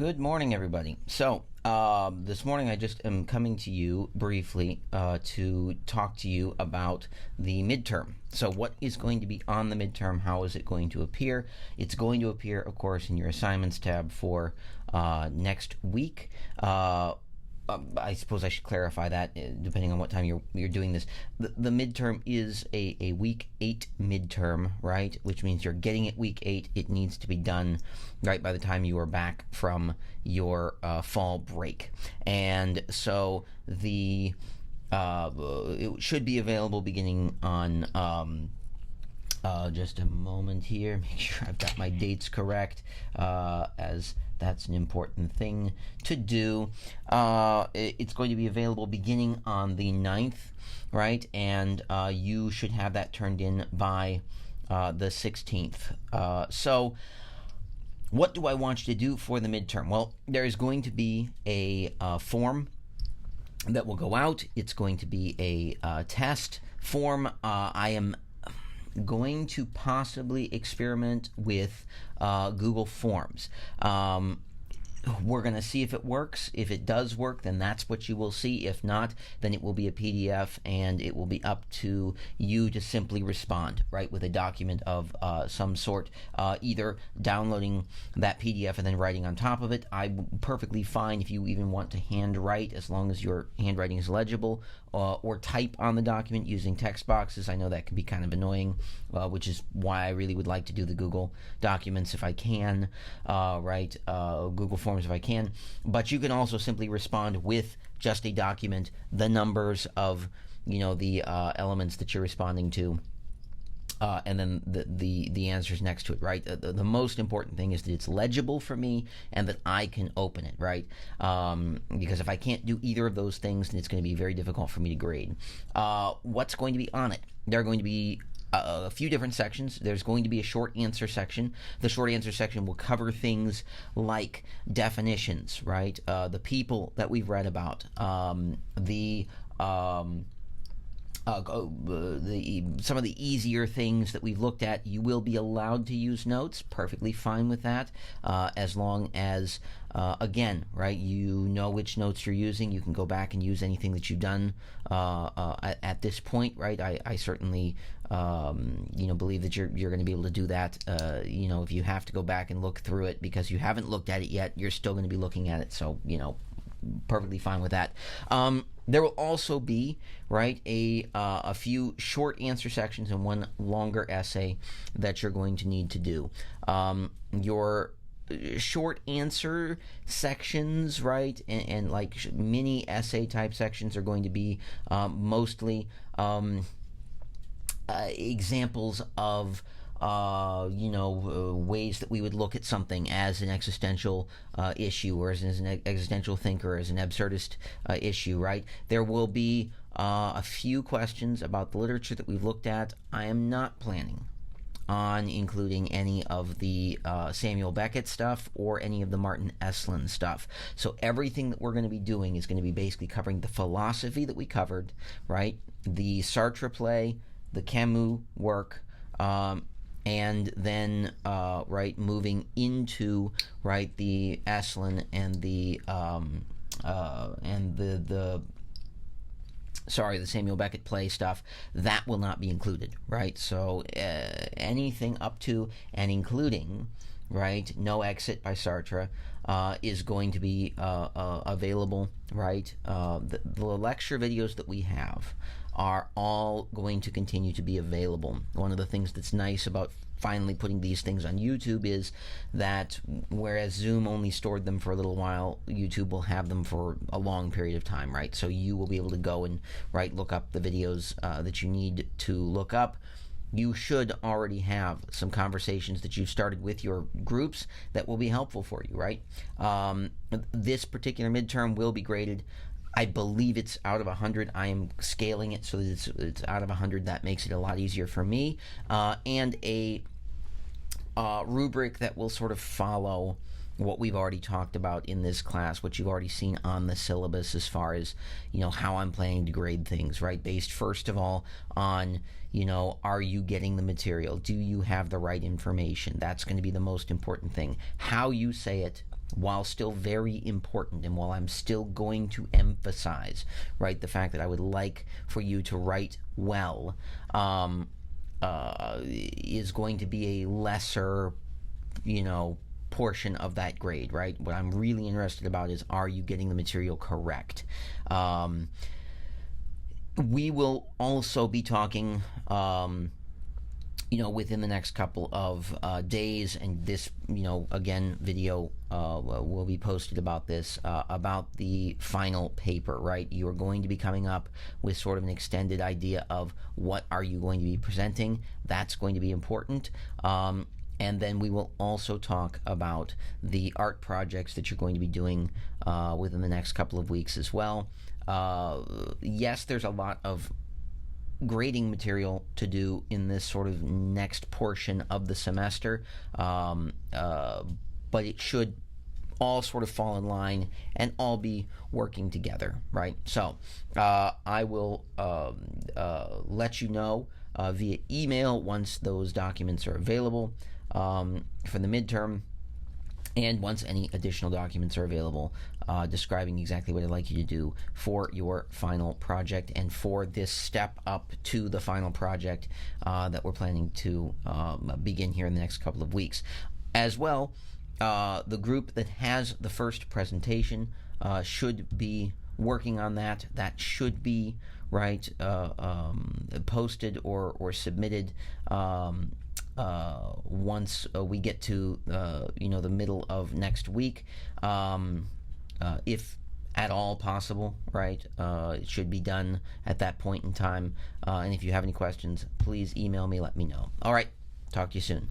Good morning, everybody. So, this morning I just am coming to you briefly to talk to you about the midterm. So, what is going to be on the midterm? How is it going to appear? It's going to appear, of course, in your assignments tab for next week. I suppose I should clarify that depending on what time you're doing this. The midterm is a week 8 midterm, right? Which means you're getting it week 8. It needs to be done right by the time you are back from your fall break. And so it should be available beginning on just a moment here. Make sure I've got my dates correct, as that's an important thing to do. It's going to be available beginning on the 9th, right? And you should have that turned in by the 16th. So what do I want you to do for the midterm? Well, there is going to be a form that will go out. It's going to be a test form. I am going to possibly experiment with Google Forms. We're going to see if it works. If it does work, then that's what you will see. If not, then it will be a PDF, and it will be up to you to simply respond, right, with a document of some sort, either downloading that PDF and then writing on top of it. I'm perfectly fine if you even want to handwrite, as long as your handwriting is legible, or type on the document using text boxes. I know that can be kind of annoying, which is why I really would like to do the Google documents if I can, right, Google Forms if I can. But you can also simply respond with just a document, the numbers of, the elements that you're responding to, and then the answers next to it, right? The most important thing is that it's legible for me and that I can open it, right? Because if I can't do either of those things, then it's going to be very difficult for me to grade. What's going to be on it? There are going to be a few different sections. There's going to be a short answer section. The short answer section will cover things like definitions, right? The people that we've read about, some of the easier things that we've looked at. You will be allowed to use notes. Perfectly fine with that, as long as, again, right, you know which notes you're using. You can go back and use anything that you've done at this point, right? I certainly believe that you're going to be able to do that. If you have to go back and look through it because you haven't looked at it yet, you're still going to be looking at it. So, perfectly fine with that. There will also be, right, a few short answer sections and one longer essay that you're going to need to do. Your short answer sections, right, and like mini essay type sections are going to be mostly examples of ways that we would look at something as an existential issue, or as an existential thinker, as an absurdist issue, right? There will be a few questions about the literature that we've looked at. I am not planning on including any of the Samuel Beckett stuff or any of the Martin Esslin stuff. So everything that we're going to be doing is going to be basically covering the philosophy that we covered, right? The Sartre play, the Camus work, and then moving into the Esslin and the Samuel Beckett play stuff. That will not be included, right? So anything up to and including, right, No Exit by Sartre is going to be available, right? The lecture videos that we have are all going to continue to be available. One of the things that's nice about finally putting these things on YouTube is that whereas Zoom only stored them for a little while, YouTube will have them for a long period of time, right? So you will be able to go and look up the videos that you need to look up. You should already have some conversations that you've started with your groups that will be helpful for you, right? This particular midterm will be graded. I believe it's out of 100. I am scaling it so that it's out of 100. That makes it a lot easier for me. And a rubric that will sort of follow what we've already talked about in this class, what you've already seen on the syllabus as far as, how I'm planning to grade things, right? Based, first of all, on, are you getting the material? Do you have the right information? That's going to be the most important thing. How you say it while still very important, and while I'm still going to emphasize, right, the fact that I would like for you to write well, is going to be a lesser, portion of that grade, right? What I'm really interested about is, are you getting the material correct? We will also be talking, within the next couple of days, and this, again, video will be posted about this, about the final paper, right? You are going to be coming up with sort of an extended idea of what are you going to be presenting. That's going to be important. And then we will also talk about the art projects that you're going to be doing within the next couple of weeks as well. Yes, there's a lot of grading material to do in this sort of next portion of the semester, but it should all sort of fall in line and all be working together, right? So I will let you know via email once those documents are available for the midterm, and once any additional documents are available, describing exactly what I'd like you to do for your final project and for this step up to the final project that we're planning to begin here in the next couple of weeks. As well, the group that has the first presentation should be working on that. That should be, right, posted or submitted once we get to the middle of next week, if at all possible, right? It should be done at that point in time. And if you have any questions, please email me, let me know. All right, talk to you soon.